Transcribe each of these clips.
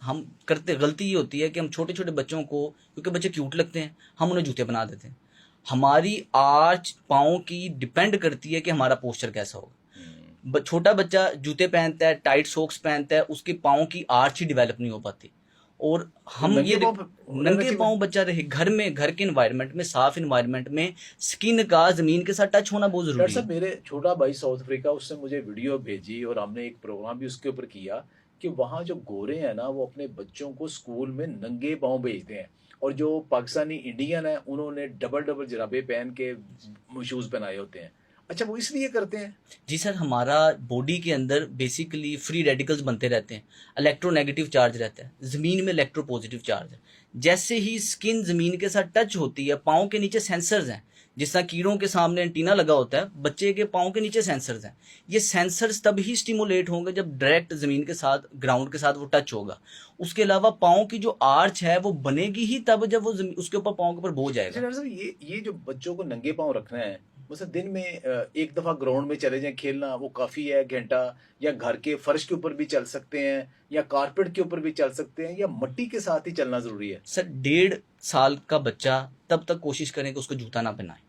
हम करते गलती ये होती है कि हम छोटे छोटे बच्चों को, क्योंकि बच्चे क्यूट लगते हैं, हम उन्हें जूते बना देते हैं। हमारी आर्च पाँव की डिपेंड करती है कि हमारा पोस्चर कैसा होगा। छोटा बच्चा जूते पहनता है, टाइट सॉक्स पहनता है, उसके पाँव की आर्च ही डेवलप नहीं हो पाती। और हम नंगे ये पाँव रहना नंगे चाहिए। पाँव बच्चा रहे घर में, घर के इन्वायरमेंट में, साफ इन्वायरमेंट में स्किन का जमीन के साथ टच होना बहुत डॉक्टर जरूरी है। साहब, मेरे छोटा भाई साउथ अफ्रीका, उसने मुझे वीडियो भेजी और हमने एक प्रोग्राम भी उसके ऊपर किया कि वहाँ जो गोरे हैं ना, वो अपने बच्चों को स्कूल में नंगे पाँव भेजते हैं, और जो पाकिस्तानी इंडियन है उन्होंने डबल डबल जराबे पहन के शूज़ पहनाए होते हैं। अच्छा, वो इसलिए करते हैं? जी सर, हमारा बॉडी के अंदर बेसिकली फ्री रेडिकल्स बनते रहते हैं, इलेक्ट्रोनेगेटिव चार्ज रहता है, ज़मीन में इलेक्ट्रो पॉजिटिव चार्ज है। जैसे ही स्किन ज़मीन के साथ टच होती है, पाँव के नीचे सेंसर्स हैं, जिस तरह कीड़ों के सामने एंटीना लगा होता है, बच्चे के पाँव के नीचे सेंसर्स हैं। ये सेंसर्स तब ही स्टिमुलेट होंगे जब डायरेक्ट ज़मीन के साथ, ग्राउंड के साथ वो टच होगा। उसके अलावा पाँव की जो आर्च है वो बनेगी ही तब जब वो उसके ऊपर, पाँव के ऊपर बोझ अच्छा आएगा। डॉक्टर साहब, ये जो बच्चों को नंगे पाँव रखना है, मतलब दिन में एक दफ़ा ग्राउंड में चले जाएँ खेलना, वो काफ़ी है घंटा, या घर के फर्श के ऊपर भी चल सकते हैं, या कारपेट के ऊपर भी चल सकते हैं, या मिट्टी के साथ ही चलना ज़रूरी है? सर, 1.5 साल का बच्चा तब तक कोशिश करें कि उसको जूता ना पहनाए,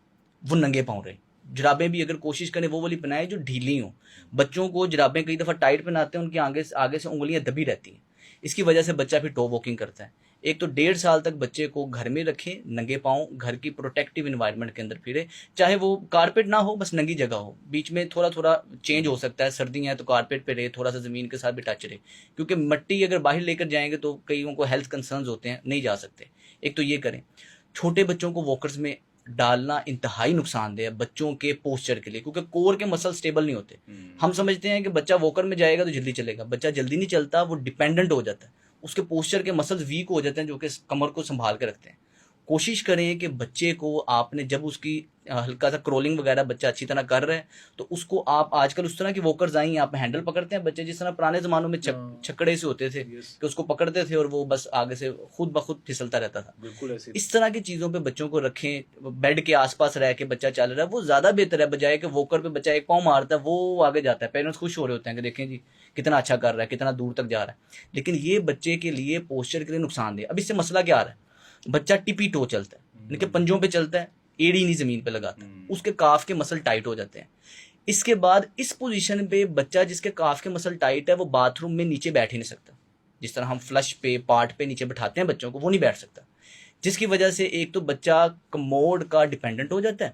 वो नंगे पाँव रहे। जुराबें भी अगर कोशिश करें वो वाली पहनाए जो ढीली हों। बच्चों को जुराबें कई दफ़ा टाइट पहनाते हैं, उनकी आगे से उंगलियां दबी रहती हैं। इसकी वजह से बच्चा फिर टो वॉकिंग करता है। एक तो 1.5 साल तक बच्चे को घर में रखें नंगे पाँव, घर की प्रोटेक्टिव इन्वायरमेंट के अंदर फिरे, चाहे वो कारपेट ना हो, बस नंगी जगह हो। बीच में थोड़ा थोड़ा चेंज हो सकता है, सर्दियाँ हैं तो कारपेट पे रहे, थोड़ा सा ज़मीन के साथ भी टच रहे, क्योंकि मिट्टी अगर बाहर लेकर जाएंगे तो कईयों को हेल्थ कंसर्न्स होते हैं, नहीं जा सकते। एक तो ये करें। छोटे बच्चों को वॉकर्स में डालना इंतहाई नुकसानदेह है बच्चों के पोस्चर के लिए, क्योंकि कोर के मसल स्टेबल नहीं होते। हम समझते हैं कि बच्चा वॉकर में जाएगा तो जल्दी चलेगा, बच्चा जल्दी नहीं चलता, वो डिपेंडेंट हो जाता है, उसके पोस्चर के मसल्स वीक हो जाते हैं जो कि कमर को संभाल के रखते हैं। कोशिश करें कि बच्चे को आपने जब उसकी हल्का सा क्रोलिंग वगैरह बच्चा अच्छी तरह कर रहा है, तो उसको आप, आजकल उस तरह की वॉकर्स आई हैं, आप हैंडल पकड़ते हैं बच्चे, जिस तरह पुराने ज़मानों में छकड़े से होते थे यस, कि उसको पकड़ते थे और वो बस आगे से खुद ब खुद फिसलता रहता था। बिल्कुल ऐसे। इस तरह की चीज़ों पे बच्चों को रखें। बेड के आसपास रह के बच्चा चल रहा है, वो ज़्यादा बेहतर है, बजाय कि वॉकर पे बच्चा एक पाँव मारता है वो आगे जाता है। पेरेंट्स खुश हो रहे होते हैं कि देखें जी कितना अच्छा कर रहा है, कितना दूर तक जा रहा है, लेकिन ये बच्चे के लिए, पोस्चर के लिए नुकसानदेह। अब इससे मसला क्या आ रहा है, बच्चा टिपी टो चलता है, इनके पंजों पे चलता है, एड़ी नहीं ज़मीन पे लगाता, उसके काफ के मसल टाइट हो जाते हैं। इसके बाद इस पोजीशन पे बच्चा जिसके काफ के मसल टाइट है, वो बाथरूम में नीचे बैठ ही नहीं सकता। जिस तरह हम फ्लश पे, पार्ट पे नीचे बैठाते हैं बच्चों को, वो नहीं बैठ सकता, जिसकी वजह से एक तो बच्चा कमोड का डिपेंडेंट हो जाता है,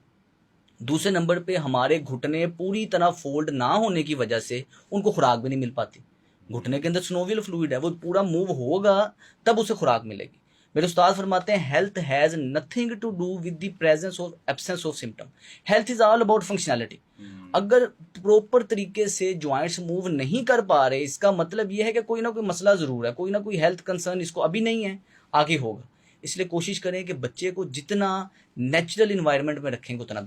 दूसरे नंबर पे हमारे घुटने पूरी तरह फोल्ड ना होने की वजह से उनको खुराक भी नहीं मिल पाती। घुटने के अंदर स्नोवियल फ्लूइड है, वो पूरा मूव होगा तब उसे खुराक मिलेगी। मेरे उस्ताद फरमाते हैं, health has nothing to do with the presence और absence of symptom, health is all about functionality. अगर प्रॉपर तरीके से ज्वाइंट्स मूव नहीं कर पा रहे, इसका मतलब यह है कि कोई ना कोई मसला ज़रूर है, कोई ना कोई हेल्थ कंसर्न इसको अभी नहीं है, आगे होगा। इसलिए कोशिश करें कि बच्चे को जितना नेचुरल इन्वायरमेंट में रखेंगे उतना